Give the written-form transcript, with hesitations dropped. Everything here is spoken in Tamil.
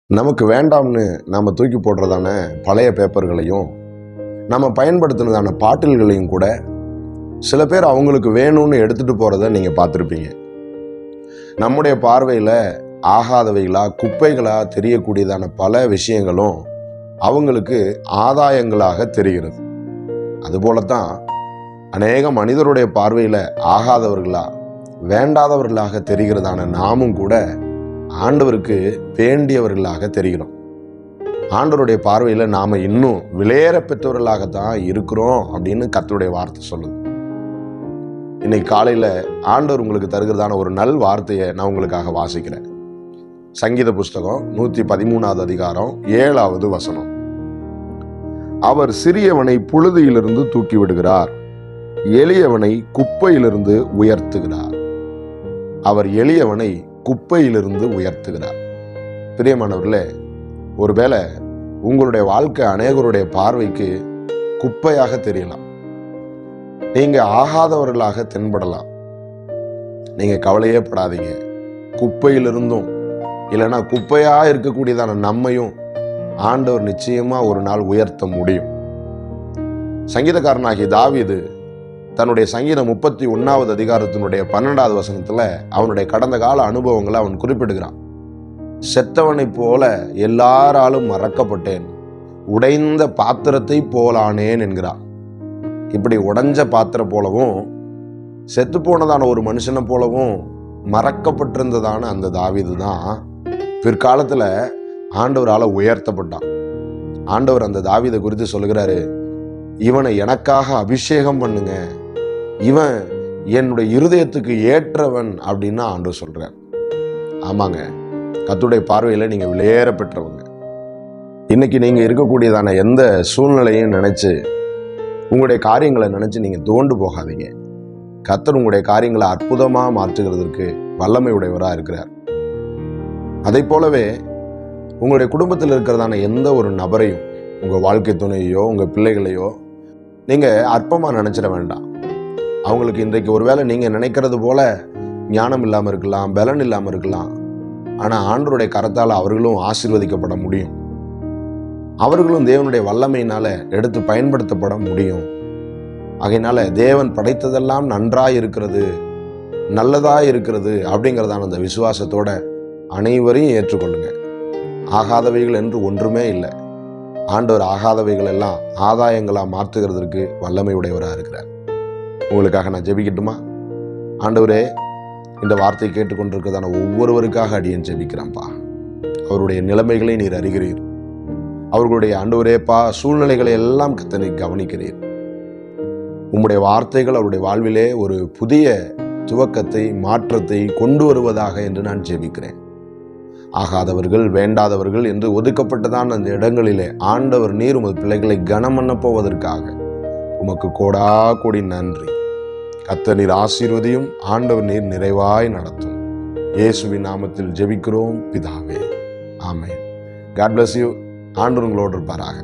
நமக்கு வேண்டாம்னு நம்ம தூக்கி போடுறதான பழைய பேப்பர்களையும் நம்ம பயன்படுத்தினதான பாட்டில்களையும் கூட சில பேர் அவங்களுக்கு வேணும்னு எடுத்துட்டு போறத நீங்க பார்த்துருப்பீங்க. நம்முடைய பார்வையில ஆகாதவைகளா குப்பைகளா தெரியக்கூடியதான பல விஷயங்களும் அவங்களுக்கு ஆதாயங்களாக தெரிகிறது. அதுபோலத்தான் அநேக மனிதருடைய பார்வையில ஆகாதவர்களா வேண்டாதவர்களாக தெரிகிறதான நாமும் கூட ஆண்டவருக்கு வேண்டியவர்களாக தெரிகிறோம். ஆண்டவருடைய பார்வையில நாம இன்னும் விலையேற பெற்றவர்களாகத்தான் இருக்கிறோம் அப்படின்னு கர்த்தருடைய வார்த்தை சொல்லுது. இன்னைக்கு காலையில ஆண்டவர் உங்களுக்கு தருகிறதான ஒரு நல் வார்த்தையை நான் உங்களுக்காக வாசிக்கிறேன். சங்கீத புஸ்தகம் 113வது அதிகாரம் 7வது வசனம். அவர் சிறியவனை புழுதியிலிருந்து தூக்கி விடுகிறார், எளியவனை குப்பையிலிருந்து உயர்த்துகிறார். அவர் எளியவனை குப்பையிலிருந்து உயர்த்துகிறார். பிரியமானவர்களே, ஒருவேளை உங்களுடைய வாழ்க்கை அநேகருடைய பார்வைக்கு குப்பையாக தெரியலாம். நீங்க ஆகாதவர்களாக தென்படலாம். நீங்க கவலையே படாதீங்க. குப்பையிலிருந்தும் இல்லைன்னா குப்பையா இருக்கக்கூடியதான நம்மையும் ஆண்டவர் நிச்சயமா ஒரு நாள் உயர்த்த முடியும். சங்கீதக்காரனாகிய தாவீது தன்னுடைய சங்கீதம் 31வது அதிகாரத்தினுடைய 12வது வசனத்துல அவனுடைய கடந்த கால அனுபவங்களை அவன் குறிப்பிடுகிறான். செத்தவனை போல எல்லாராலும் மறக்கப்பட்டேன், உடைந்த பாத்திரத்தை போலானேன் என்கிறான். இப்படி உடைஞ்ச பாத்திரம் போலவும் செத்து போனதான ஒரு மனுஷனை போலவும் மறக்கப்பட்டிருந்ததான அந்த தாவீது தான் பிற்காலத்துல ஆண்டவரால உயர்த்தப்பட்டான். ஆண்டவர் அந்த தாவீதை குறித்து சொல்லுகிறாரு, இவனை எனக்காக அபிஷேகம் பண்ணுங்க, இவன் என்னுடைய இருதயத்துக்கு ஏற்றவன் அப்படின்னு ஆண்டவர் சொல்றார். ஆமாங்க, கர்த்தருடைய பார்வையில நீங்க விலையேற பெற்றவங்க. இன்னைக்கு நீங்க இருக்கக்கூடியதான எந்த சூழ்நிலையும் நினைச்சு உங்களுடைய காரியங்களை நினைச்சு நீங்க தோண்டு போகாதீங்க. கர்த்தர் உங்களுடைய காரியங்களை அற்புதமா மாற்றுகிறதுக்கு வல்லமை உடையவரா இருக்கிறார். அதை போலவே உங்களுடைய குடும்பத்தில் இருக்கிறதான எந்த ஒரு நபரையும், உங்க வாழ்க்கை துணையோ உங்க பிள்ளைகளையோ நீங்க அற்பமா நினைச்சிட வேண்டாம். அவங்களுக்கு இன்றைக்கு ஒருவேளை நீங்க நினைக்கிறது போல ஞானம் இல்லாம இருக்கலாம், பலன் இல்லாம இருக்கலாம். ஆனா ஆண்டவருடைய கரத்தால் அவர்களும் ஆசீர்வதிக்கப்பட முடியும். அவர்களும் தேவனுடைய வல்லமையினால எடுத்து பயன்படுத்தப்பட முடியும். ஆகையினால தேவன் படைத்ததெல்லாம் நன்றாய் இருக்கிறது, நல்லதாய் இருக்கிறது அப்படிங்கிறதான அந்த விசுவாசத்தோட அனைவரையும் ஏற்றுக்கொள்ளுங்க. ஆகாதவைகள் என்று ஒன்றுமே இல்லை. ஆண்டவர் ஆகாதவைகள் எல்லாம் ஆதாயங்களா மாற்றுகிறதுக்கு வல்லமை உடையவரா இருக்கிறார். உங்களுக்காக நான் ஜெபிக்கட்டுமா? ஆண்டவரே, இந்த வார்த்தையை கேட்டுக்கொண்டிருக்கிறதான ஒவ்வொருவருக்காக அடியேன் ஜெபிக்கிறேன்ப்பா. அவருடைய நிலைமைகளை நீர் அறிகிறீர். அவர்களுடைய ஆண்டவரேப்பா சூழ்நிலைகளை எல்லாம் கத்தனை கவனிக்கிறீர். உம்முடைய வார்த்தைகள் அவருடைய வாழ்விலே ஒரு புதிய துவக்கத்தை மாற்றத்தை கொண்டு வருவதாக என்று நான் ஜெபிக்கிறேன். ஆகாதவர்கள் வேண்டாதவர்கள் என்று ஒதுக்கப்பட்டதான் அந்த இடங்களிலே ஆண்டவர் நீர் உமது பிள்ளைகளை கனம் பண்ண போவதற்காக உமக்கு கோடா கோடி நன்றி. கர்த்தர் நீர் ஆசீர்வதியும், ஆண்டவர் நீர் நிறைவாய் நடத்தும். இயேசுவின் நாமத்தில் ஜெபிக்கிறோம் பிதாவே, ஆமென். God bless you. ஆண்டவர் உங்களோடு இருப்பாராக.